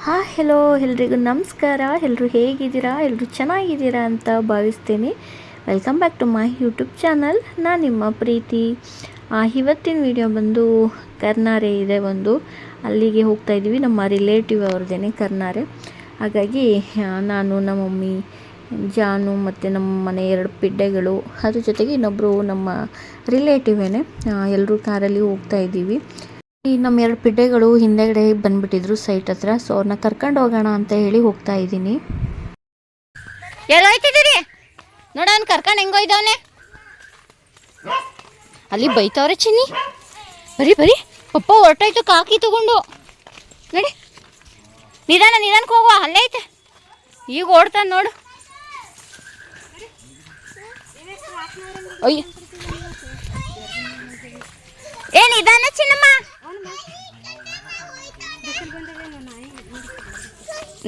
Hello ಎಲ್ರಿಗೂ ನಮಸ್ಕಾರ. ಎಲ್ಲರೂ ಹೇಗಿದ್ದೀರಾ? ಎಲ್ಲರೂ ಚೆನ್ನಾಗಿದ್ದೀರಾ ಅಂತ ಭಾವಿಸ್ತೀನಿ. Welcome back to my YouTube channel. ನಾನು ನಿಮ್ಮ ಪ್ರೀತಿ. ಇವತ್ತಿನ ವಿಡಿಯೋ ಬಂದು ಕರ್ನಾರೆ ಇದೆ, ಅಲ್ಲಿಗೆ ಹೋಗ್ತಾ ಇದ್ದೀವಿ. ನಮ್ಮ ರಿಲೇಟಿವ್ ಅವ್ರದ್ದೇನೆ ಕರ್ನಾರೆ. ಹಾಗಾಗಿ ನಾನು, ನಮ್ಮ ಮಮ್ಮಿ, ಜಾನು ಮತ್ತು ನಮ್ಮ ಮನೆ 2 ಪಿಡ್ಡೆಗಳು, ಅದ್ರ ಜೊತೆಗೆ ಇನ್ನೊಬ್ಬರು ನಮ್ಮ ರಿಲೇಟಿವೇನೆ, ಎಲ್ಲರೂ ಕಾರಲ್ಲಿ ಹೋಗ್ತಾ ಇದ್ದೀವಿ. ನಮ್ಮ 2 ಪಿಡ್ಡೆಗಳು ಹಿಂದೆಗಡೆ ಬಂದುಬಿಟ್ಟಿದ್ರು ಸೈಟ್ ಹತ್ರ. ಸೊ ಅವ್ರನ್ನ ಕರ್ಕೊಂಡು ಹೋಗೋಣ ಅಂತ ಹೇಳಿ ಹೋಗ್ತಾ ಇದ್ದೀನಿ. ಎಲ್ಲ ಹೋಯ್ತಿದ್ದೀರಿ ನೋಡ, ಅವ್ನು ಕರ್ಕೊಂಡು ಹೆಂಗೋಯ್ದವನೆ. ಅಲ್ಲಿ ಬೈತವ್ರೆ ಚಿನ್ನಿ. ಬರೀ ಪಪ್ಪ ಹೊರಟಾಯ್ತು ಕಾಕಿ ತಗೊಂಡು. ನೋಡಿ, ನಿಧಾನಕ್ಕೆ ಹೋಗುವ, ಅಲ್ಲೇ ಐತೆ. ಈಗ ಓಡ್ತಾನೆ ನೋಡು. ಅಯ್ಯ, ಏನು ನಿಧಾನ ಚಿನ್ನಮ್ಮ.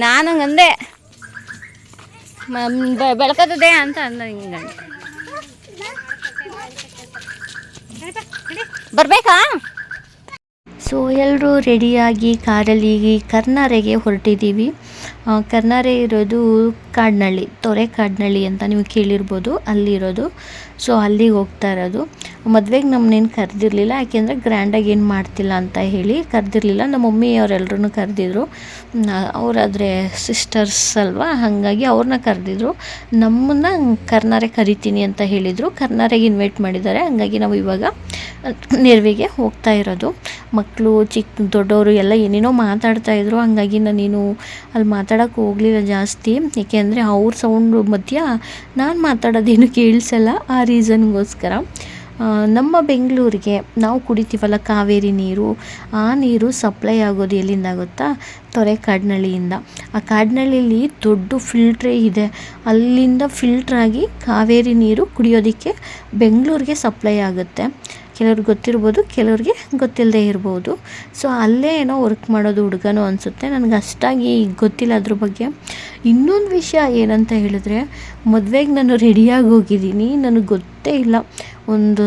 ನಾನು ಹಂಗಂದೆ, ಬೆಳಕತ್ತದೆ ಅಂತ ಅಂದ. ಹಿಂಗೆ ಬರ್ಬೇಕಾ? ಸೊ ಎಲ್ಲರೂ ರೆಡಿಯಾಗಿ ಕಾರಲ್ಲಿ ಕರ್ನಾರೆಗೆ ಹೊರಟಿದ್ದೀವಿ. ಕರ್ನಾರೆ ಇರೋದು ಕಾಡ್ನಳ್ಳಿ, ತೊರೆಕಾಡ್ನಳ್ಳಿ ಅಂತ ನೀವು ಕೇಳಿರ್ಬೋದು, ಅಲ್ಲಿರೋದು. ಸೊ ಅಲ್ಲಿಗೆ ಹೋಗ್ತಾ ಇರೋದು. ಮದುವೆಗೆ ನಮ್ಮನ್ನೇನು ಕರೆದಿರಲಿಲ್ಲ, ಯಾಕೆಂದರೆ ಗ್ರ್ಯಾಂಡಾಗಿ ಏನು ಮಾಡ್ತಿಲ್ಲ ಅಂತ ಹೇಳಿ ಕರೆದಿರಲಿಲ್ಲ. ನಮ್ಮ ಮಮ್ಮಿ ಅವರೆಲ್ಲರೂ ಕರೆದಿದ್ರು. ಅವರಾದರೆ ಸಿಸ್ಟರ್ಸ್ ಅಲ್ವಾ, ಹಾಗಾಗಿ ಅವ್ರನ್ನ ಕರೆದಿದ್ರು. ನಮ್ಮನ್ನು ಕರ್ನಾರೆ ಕರಿತೀನಿ ಅಂತ ಹೇಳಿದರು. ಕರ್ನಾರೆಗೆ ಇನ್ವೈಟ್ ಮಾಡಿದ್ದಾರೆ. ಹಾಗಾಗಿ ನಾವು ಇವಾಗ ನೆರವಿಗೆ ಹೋಗ್ತಾ ಇರೋದು. ಮಕ್ಕಳು ದೊಡ್ಡವರು ಎಲ್ಲ ಏನೇನೋ ಮಾತಾಡ್ತಾಯಿದ್ರು. ಹಾಗಾಗಿ ನಾನೇನು ಅಲ್ಲಿ ಮಾತಾಡೋಕ್ಕೆ ಹೋಗಲಿಲ್ಲ ಜಾಸ್ತಿ, ಏಕೆಂದರೆ ಅವ್ರ ಸೌಂಡು ಮಧ್ಯ ನಾನು ಮಾತಾಡೋದೇನು ಕೇಳಿಸಲ್ಲ. ಆ ರೀಸನ್ಗೋಸ್ಕರ ನಮ್ಮ ಬೆಂಗಳೂರಿಗೆ ನಾವು ಕುಡಿತೀವಲ್ಲ ಕಾವೇರಿ ನೀರು, ಆ ನೀರು ಸಪ್ಲೈ ಆಗೋದು ಎಲ್ಲಿಂದ ಗೊತ್ತಾ? ತೊರೆಕಾಡ್ನಳ್ಳಿಯಿಂದ. ಆ ಕಾಡ್ನಳ್ಳಿಲಿ ದೊಡ್ಡ ಫಿಲ್ಟ್ರೇ ಇದೆ. ಅಲ್ಲಿಂದ ಫಿಲ್ಟ್ರಾಗಿ ಕಾವೇರಿ ನೀರು ಕುಡಿಯೋದಕ್ಕೆ ಬೆಂಗಳೂರಿಗೆ ಸಪ್ಲೈ ಆಗುತ್ತೆ. ಕೆಲವ್ರಿಗೆ ಗೊತ್ತಿರ್ಬೋದು, ಕೆಲವ್ರಿಗೆ ಗೊತ್ತಿಲ್ಲದೆ ಇರ್ಬೋದು. ಸೊ ಅಲ್ಲೇ ಏನೋ ವರ್ಕ್ ಮಾಡೋದು ಹುಡುಗನೋ ಅನಿಸುತ್ತೆ, ನನಗೆ ಅಷ್ಟಾಗಿ ಗೊತ್ತಿಲ್ಲ ಅದ್ರ ಬಗ್ಗೆ. ಇನ್ನೊಂದು ವಿಷಯ ಏನಂತ ಹೇಳಿದ್ರೆ, ಮದುವೆಗೆ ನಾನು ರೆಡಿಯಾಗಿ ಹೋಗಿದ್ದೀನಿ. ನನಗೆ ಗೊತ್ತೇ ಇಲ್ಲ, ಒಂದು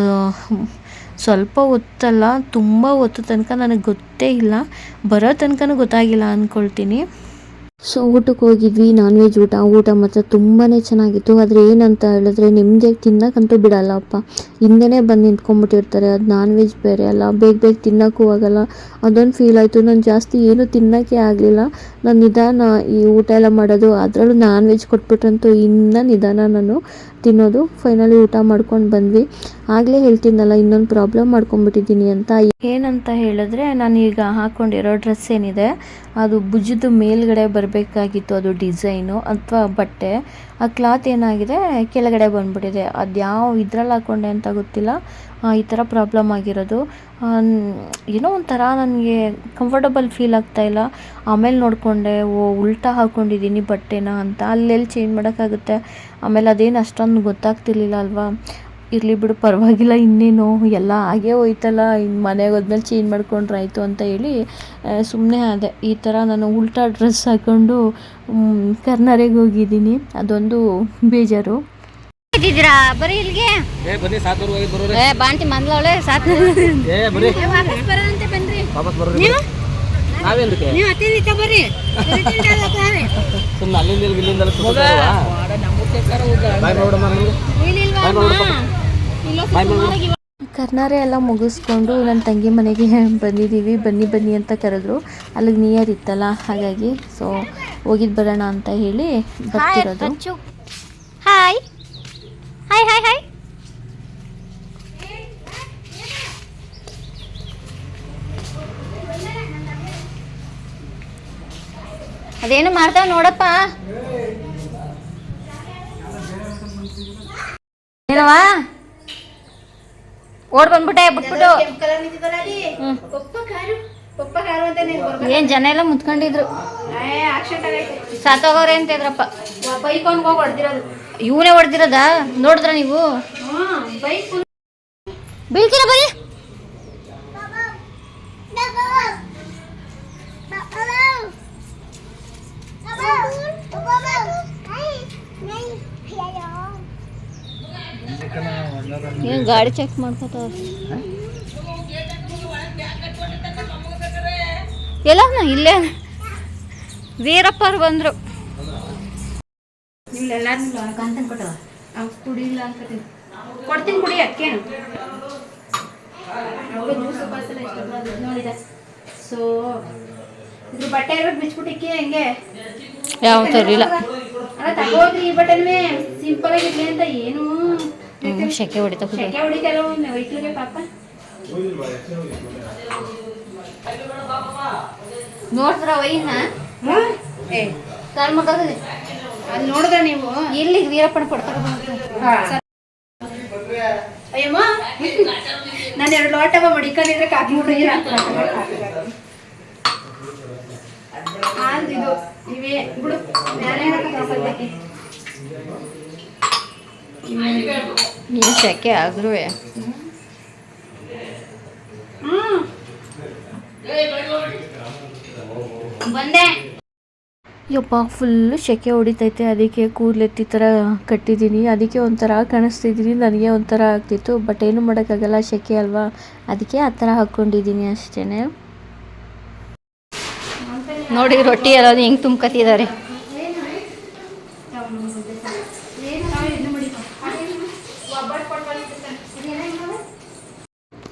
ಸ್ವಲ್ಪ ಹೊತ್ತಲ್ಲ, ತುಂಬ ಹೊತ್ತು ತನಕ ನನಗೆ ಗೊತ್ತೇ ಇಲ್ಲ. ಬರೋ ತನಕನೂ ಗೊತ್ತಾಗಿಲ್ಲ ಅಂದ್ಕೊಳ್ತೀನಿ. ಸೊ ಊಟಕ್ಕೆ ಹೋಗಿದ್ವಿ, ನಾನ್ ವೆಜ್ ಊಟ ಮಾತ್ರ ತುಂಬಾ ಚೆನ್ನಾಗಿತ್ತು. ಆದರೆ ಏನಂತ ಹೇಳಿದ್ರೆ, ನಿಮ್ಮದೇ ತಿನ್ನೋಕ್ಕಂತೂ ಬಿಡಲ್ಲಪ್ಪ. ಹಿಂದೆನೇ ಬಂದು ನಿಂತ್ಕೊಂಡ್ಬಿಟ್ಟಿರ್ತಾರೆ. ಅದು ನಾನ್ ವೆಜ್ ಬೇರೆ ಅಲ್ಲ, ಬೇಗ ತಿನ್ನೋಕ್ಕೂ ಆಗಲ್ಲ. ಅದೊಂದು ಫೀಲ್ ಆಯಿತು. ನಾನು ಜಾಸ್ತಿ ಏನೂ ತಿನ್ನೋಕ್ಕೆ ಆಗಲಿಲ್ಲ. ನಾನು ನಿಧಾನ ಈ ಊಟ ಎಲ್ಲ ಮಾಡೋದು, ಅದರಲ್ಲೂ ನಾನ್ ವೆಜ್ ಕೊಟ್ಬಿಟ್ರಂತೂ ಇನ್ನೂ ನಿಧಾನ ನಾನು ತಿನ್ನೋದು. ಫೈನಲಿ ಊಟ ಮಾಡ್ಕೊಂಡು ಬಂದ್ವಿ. ಆಗಲೇ ಹೇಳ್ತೀನಲ್ಲ, ಇನ್ನೊಂದು ಪ್ರಾಬ್ಲಮ್ ಮಾಡ್ಕೊಂಡ್ಬಿಟ್ಟಿದ್ದೀನಿ ಅಂತ. ಏನಂತ ಹೇಳಿದ್ರೆ, ನಾನೀಗ ಹಾಕ್ಕೊಂಡಿರೋ ಡ್ರೆಸ್ ಏನಿದೆ, ಅದು ಭುಜದ ಮೇಲ್ಗಡೆ ಬರಬೇಕಾಗಿತ್ತು, ಅದು ಡಿಸೈನು ಅಥವಾ ಬಟ್ಟೆ. ಆ ಕ್ಲಾತ್ ಏನಾಗಿದೆ, ಕೆಳಗಡೆ ಬಂದುಬಿಟ್ಟಿದೆ. ಅದು ಯಾವ ಇದ್ರಲ್ಲಿ ಹಾಕ್ಕೊಂಡೆ ಅಂತ ಗೊತ್ತಿಲ್ಲ, ಈ ಥರ ಪ್ರಾಬ್ಲಮ್ ಆಗಿರೋದು. ಏನೋ ಒಂಥರ ನನಗೆ ಕಂಫರ್ಟಬಲ್ ಫೀಲ್ ಆಗ್ತಾಯಿಲ್ಲ. ಆಮೇಲೆ ನೋಡಿಕೊಂಡೆ, ಉಲ್ಟಾ ಹಾಕ್ಕೊಂಡಿದ್ದೀನಿ ಬಟ್ಟೆನ ಅಂತ. ಅಲ್ಲೆಲ್ಲಿ ಚೇಂಜ್ ಮಾಡೋಕ್ಕಾಗುತ್ತೆ. ಆಮೇಲೆ ಅದೇನು ಅಷ್ಟೊಂದು ಗೊತ್ತಾಗ್ತಿರ್ಲಿಲ್ಲ ಅಲ್ವಾ. ಇರಲಿ ಬಿಡು, ಪರವಾಗಿಲ್ಲ, ಇನ್ನೇನು ಎಲ್ಲ ಹಾಗೇ ಹೋಯ್ತಲ್ಲ, ಇನ್ನು ಮನೆಗೆ ಹೋದ್ಮೇಲೆ ಚೇಂಜ್ ಮಾಡ್ಕೊಂಡ್ರೆ ಆಯಿತು ಅಂತ ಹೇಳಿ ಸುಮ್ಮನೆ ಅದೇ. ಈ ಥರ ನಾನು ಉಲ್ಟಾ ಡ್ರೆಸ್ ಹಾಕ್ಕೊಂಡು ಕರ್ನಾರೆಗೆ ಹೋಗಿದ್ದೀನಿ. ಅದೊಂದು ಬೇಜಾರು. ಇದ್ದೀರಾ ಬರೀ ಇಲ್ಲಿಗೆ? ಬಾಂಟಿ ಮಂದ್ಲವಳೆ ಸಾತ್ ಕರ್ನಾರೆ ಎಲ್ಲ ಮುಗಿಸ್ಕೊಂಡು ನನ್ನ ತಂಗಿ ಮನೆಗೆ ಬಂದಿದ್ದೀವಿ. ಬನ್ನಿ ಅಂತ ಕರೆದ್ರು. ಅಲ್ಲಿಗೆ ನಿಯರ್ ಇತ್ತಲ್ಲ, ಹಾಗಾಗಿ ಸೊ ಹೋಗಿದ್ದು ಬರೋಣ ಅಂತ ಹೇಳಿ ಬರ್ತಿರೋದು. Hi hi hi hi. ಅದೇನು ಮಾಡ್ತಾವ ನೋಡಪ್ಪ. ಏನವಾ ಓಡ್ ಬಂದ್ಬಿಟ್ಟೆ ಬಿಟ್ಬಿಟ್ಟು. ಏನ್ ಜನ ಎಲ್ಲ ಮುತ್ಕೊಂಡಿದ್ರು, ಸಾತೋಗವ್ರೆ ಅಂತ ಇದ್ರಪ್ಪ. ಬೈಕೊಂಡ್ ಹೋಗಿ ಹೊಡೆದಿರೋದು, ಇವನೇ ಹೊಡೆದಿರೋದ ನೋಡಿದ್ರ ನೀವು? ಬೀಳ್ತೀರ ಬರೀ. ಏನು ಗಾಡಿ ಚೆಕ್ ಮಾಡ್ಕೋತಾವ ಎಲ್ಲ ಇಲ್ಲೇ ವೀರಪ್ಪರು ಬಂದರು. ನಿಮ್ಮೆಲ್ಲರೂ ಕಾಂತನ್ ಕೊಟ್ಟವ ಕುಡಿಲ್ಲ ಅನ್ಕೋತೀನಿ. ಕೊಡ್ತೀನಿ ಕುಡಿ ಅಕ್ಕೇನು ಜ್ಯೂಸ್ ಪಾಸೆಲ್ಲ ಇಷ್ಟ ನೋಡಿದ. ಸೊ ಇದ್ರ ಬಟ್ಟೆ ಇರೋದು ಬಿಚ್ಬಿಟ್ಟಿಕ್ಕೆ ಹೆಂಗೆ ಯಾವ ತರಲಿಲ್ಲ. ಅಲ್ಲ ತಗೋದ್ರಿ ಈ ಬಟ್ಟೆನೇ ಸಿಂಪಲ್ ಆಗಿರ್ಲಿ ಅಂತ ಏನು ಶೆಕೆ ಹೊಡಿತಾ ಶೆಕೆ ಹೊಡಿತಾರೋ ವೈಟ್ಲಿಗೆ ಪಾಪ. ನೋಡ್ತಾರ ವೈನ ಕಾಲ್ ಮಗದೆ ಅಲ್ಲಿ ನೋಡಿದ್ರ ನೀವು ಇಲ್ಲಿ ವೀರಪ್ಪನ ಕೊಡ್ತಾರ. ಅಯ್ಯಮ್ಮ ನಾನು 2 ಲೋಟವ ಮಡಿಕೊಂಡಿದ್ರೆ ಕಾಫಿ ಹುಡುಗಿ ಇದು ಇವೇ ಬಿಡು ಬೇರೆ ಏನು ಶೆಕೆ ಆದ್ರೂ ಬಂದೆ. ಯಪ್ಪ ಫುಲ್ಲು ಸೆಕೆ ಹೊಡಿತೈತೆ, ಅದಕ್ಕೆ ಕೂದಲೆತ್ತಿ ಥರ ಕಟ್ಟಿದ್ದೀನಿ. ಅದಕ್ಕೆ ಒಂಥರ ಕಾಣಿಸ್ತಿದ್ದೀನಿ, ನನಗೆ ಒಂಥರ ಆಗ್ತಿತ್ತು. ಬಟ್ ಏನು ಮಾಡೋಕ್ಕಾಗಲ್ಲ, ಸೆಕೆ ಅಲ್ವಾ, ಅದಕ್ಕೆ ಆ ಥರ ಹಾಕ್ಕೊಂಡಿದ್ದೀನಿ ಅಷ್ಟೇ. ನೋಡಿ ರೊಟ್ಟಿ ಎಲ್ಲ ಹೆಂಗೆ ತುಂಬ್ಕತ್ತಿದ್ದಾರೆ.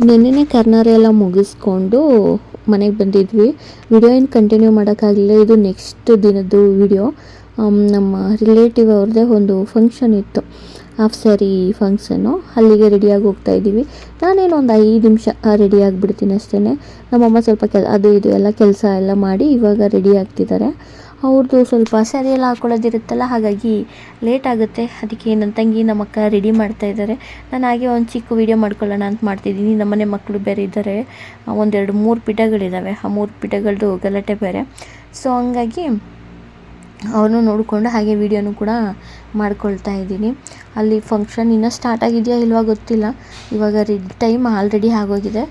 ನೆನ್ನೆನೇ ಕರ್ನಾರೆ ಎಲ್ಲ ಮುಗಿಸ್ಕೊಂಡು ಮನೆಗೆ ಬಂದಿದ್ವಿ. ವಿಡಿಯೋ ಏನು ಕಂಟಿನ್ಯೂ ಮಾಡೋಕ್ಕಾಗಲಿಲ್ಲ, ಇದು ನೆಕ್ಸ್ಟ್ ದಿನದ್ದು ವಿಡಿಯೋ. ನಮ್ಮ ರಿಲೇಟಿವ್ ಅವ್ರದ್ದೇ ಒಂದು ಫಂಕ್ಷನ್ ಇತ್ತು, ಹಾಫ್ ಸ್ಯಾರಿ ಫಂಕ್ಷನ್ನು. ಅಲ್ಲಿಗೆ ರೆಡಿಯಾಗಿ ಹೋಗ್ತಾಯಿದ್ದೀವಿ. ನಾನೇನು ಒಂದು 5 ನಿಮಿಷ ರೆಡಿ ಆಗಿಬಿಡ್ತೀನಿ ಅಷ್ಟೇ. ನಮ್ಮಮ್ಮ ಸ್ವಲ್ಪ ಅದು ಇದು ಎಲ್ಲ ಕೆಲಸ ಎಲ್ಲ ಮಾಡಿ ಇವಾಗ ರೆಡಿ ಆಗ್ತಿದ್ದಾರೆ. ಅವ್ರದ್ದು ಸ್ವಲ್ಪ ಸ್ಯಾರಿ ಎಲ್ಲ ಹಾಕ್ಕೊಳ್ಳೋದಿರುತ್ತಲ್ಲ, ಹಾಗಾಗಿ ಲೇಟ್ ಆಗುತ್ತೆ. ಅದಕ್ಕೆ ನನ್ನ ತಂಗಿ ನಮ್ಮ ಅಕ್ಕ ರೆಡಿ ಮಾಡ್ತಾಯಿದ್ದಾರೆ. ನಾನು ಹಾಗೆ ಒಂದು ಚಿಕ್ಕ ವೀಡಿಯೋ ಮಾಡ್ಕೊಳ್ಳೋಣ ಅಂತ ಮಾಡ್ತಿದ್ದೀನಿ. ನಮ್ಮನೆ ಮಕ್ಕಳು ಬೇರೆ ಇದ್ದಾರೆ, 1-2-3 ಪಿಠಗಳಿದ್ದಾವೆ. ಆ 3 ಪಿಠಗಳದ್ದು ಗಲಾಟೆ ಬೇರೆ. ಸೊ ಹಂಗಾಗಿ ಅವನು ನೋಡಿಕೊಂಡು ಹಾಗೆ ವೀಡಿಯೋನು ಕೂಡ ಮಾಡ್ಕೊಳ್ತಾ ಇದ್ದೀನಿ. ಅಲ್ಲಿ ಫಂಕ್ಷನ್ ಇನ್ನೂ ಸ್ಟಾರ್ಟ್ ಆಗಿದೆಯಾ ಇಲ್ವಾ ಗೊತ್ತಿಲ್ಲ. ಇವಾಗ ಟೈಮ್ ಆಲ್ರೆಡಿ ಆಗೋಗಿದೆ.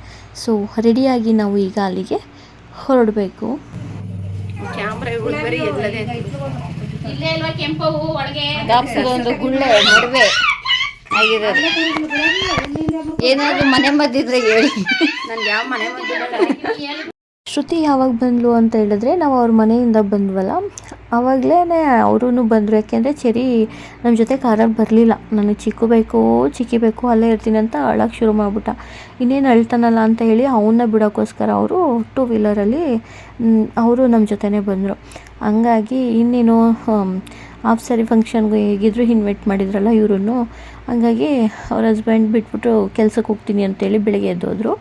ಸೊ ರೆಡಿಯಾಗಿ ನಾವು ಈಗ ಅಲ್ಲಿಗೆ ಹೊರಡಬೇಕು. ಕ್ಯಾಮ್ರಾಗಳು ಬರೀ ಎಲ್ಲದೇ ಇಲ್ಲೇ ಇಲ್ವಾ ಕೆಂಪವು ಒಳಗೆ ಒಂದು ಗುಳ್ಳೆ ನಡುವೆ ಆಗಿದೆ. ಏನಾದರೂ ಮನೆ ಮದ್ದಿದ್ರೆ ಹೇಳಿ, ನನ್ಗೆ ಯಾವ ಮನೆ ಮದ್ದು. ಶ್ರುತಿ ಯಾವಾಗ ಬಂದ್ಲು ಅಂತ ಹೇಳಿದ್ರೆ, ನಾವು ಅವ್ರ ಮನೆಯಿಂದ ಬಂದ್ವಲ್ಲ ಆವಾಗಲೇ ಅವರೂ ಬಂದರು. ಯಾಕೆಂದರೆ ಚೆರಿ ನಮ್ಮ ಜೊತೆ ಕಾರಲ್ಲಿ ಬರಲಿಲ್ಲ. ನನಗೆ ಚಿಕ್ಕಿ ಬೇಕು ಅಲ್ಲೇ ಇರ್ತೀನಿ ಅಂತ ಅಳಕ್ಕೆ ಶುರು ಮಾಡಿಬಿಟ್ಟ. ಇನ್ನೇನು ಅಳ್ತಾನಲ್ಲ ಅಂತ ಹೇಳಿ ಅವನ್ನ ಬಿಡೋಕ್ಕೋಸ್ಕರ ಅವರು 2 ವೀಲರಲ್ಲಿ ಅವರು ನಮ್ಮ ಜೊತೆನೇ ಬಂದರು. ಹಂಗಾಗಿ ಇನ್ನೇನು ಹಾಫ್ ಸ್ಯಾರಿ ಫಂಕ್ಷನ್ಗೆ ಹೇಗಿದ್ರು ಇನ್ವೈಟ್ ಮಾಡಿದ್ರಲ್ಲ ಇವ್ರೂ. ಹಂಗಾಗಿ ಅವ್ರ ಹಸ್ಬೆಂಡ್ ಬಿಟ್ಬಿಟ್ಟು ಕೆಲ್ಸಕ್ಕೆ ಹೋಗ್ತೀನಿ ಅಂತೇಳಿ ಬೆಳಗ್ಗೆ ಎದ್ದೋದ್ರು.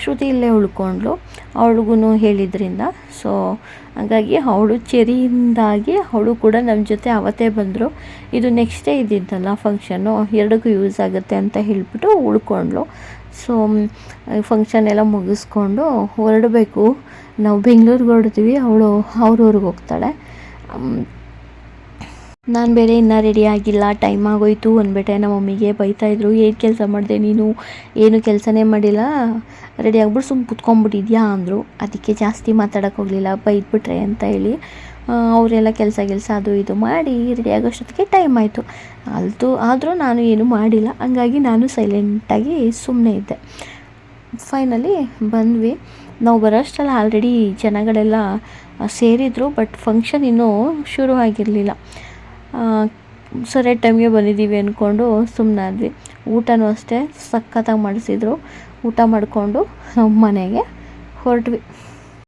ಶ್ರುತಿ ಇಲ್ಲೇ ಉಳ್ಕೊಂಡ್ಳು, ಅವಳಿಗೂ ಹೇಳಿದ್ರಿಂದ. ಸೊ ಹಾಗಾಗಿ ಅವಳು ಚೆರಿಯಿಂದಾಗಿ ಅವಳು ಕೂಡ ನಮ್ಮ ಜೊತೆ ಅವತ್ತೇ ಬಂದರು. ಇದು ನೆಕ್ಸ್ಟ್ ಡೇ ಇದ್ದಿದ್ದಲ್ಲ ಫಂಕ್ಷನ್ನು, 2ಕ್ಕೂ ಯೂಸ್ ಆಗುತ್ತೆ ಅಂತ ಹೇಳಿಬಿಟ್ಟು ಉಳ್ಕೊಂಡ್ಳು. ಸೊ ಫಂಕ್ಷನ್ ಎಲ್ಲ ಮುಗಿಸ್ಕೊಂಡು ಹೊರಡಬೇಕು. ನಾವು ಬೆಂಗಳೂರಿಗೆ ಹೊರಡ್ತೀವಿ, ಅವಳು ಅವ್ರ ಊರಿಗೆ ಹೋಗ್ತಾಳೆ. ನಾನು ಬೇರೆ ಇನ್ನೂ ರೆಡಿ ಆಗಿಲ್ಲ, ಟೈಮ್ ಆಗೋಯ್ತು ಅಂದ್ಬಿಟ್ಟೆ. ನಮ್ಮ ಮಮ್ಮಿಗೆ ಬೈತಾಯಿದ್ರು, ಏನು ಕೆಲಸ ಮಾಡಿದೆ ನೀನು, ಏನು ಕೆಲಸನೇ ಮಾಡಿಲ್ಲ, ರೆಡಿ ಆಗ್ಬಿಟ್ಟು ಸುಮ್ಮನೆ ಕುತ್ಕೊಂಡ್ಬಿಟ್ಟಿದ್ಯಾ ಅಂದರು. ಅದಕ್ಕೆ ಜಾಸ್ತಿ ಮಾತಾಡೋಕ್ಕೆ ಹೋಗಲಿಲ್ಲ, ಬೈದ್ಬಿಟ್ರೆ ಅಂತ ಹೇಳಿ. ಅವರೆಲ್ಲ ಕೆಲಸ ಅದು ಇದು ಮಾಡಿ ರೆಡಿ ಆಗೋಷ್ಟೊತ್ತಿಗೆ ಟೈಮ್ ಆಯಿತು. ಆದರೂ ನಾನು ಏನೂ ಮಾಡಿಲ್ಲ. ಹಂಗಾಗಿ ನಾನು ಸೈಲೆಂಟಾಗಿ ಸುಮ್ಮನೆ ಇದ್ದೆ. ಫೈನಲಿ ಬಂದ್ವಿ. ನಾವು ಬರೋಷ್ಟರಲ್ಲಿ ಆಲ್ರೆಡಿ ಜನಗಳೆಲ್ಲ ಸೇರಿದ್ರು, ಬಟ್ ಫಂಕ್ಷನ್ ಇನ್ನೂ ಶುರು ಆಗಿರಲಿಲ್ಲ. ಸರಿಯಾದ ಟೈಮ್ಗೆ ಬಂದಿದ್ದೀವಿ ಅಂದ್ಕೊಂಡು ಸುಮ್ಮನಾದ್ವಿ. ಊಟನೂ ಅಷ್ಟೇ ಸಖತ್ತಾಗಿ ಮಾಡಿಸಿದ್ರು. ಊಟ ಮಾಡಿಕೊಂಡು ಮನೆಗೆ ಹೊರಟ್ವಿ.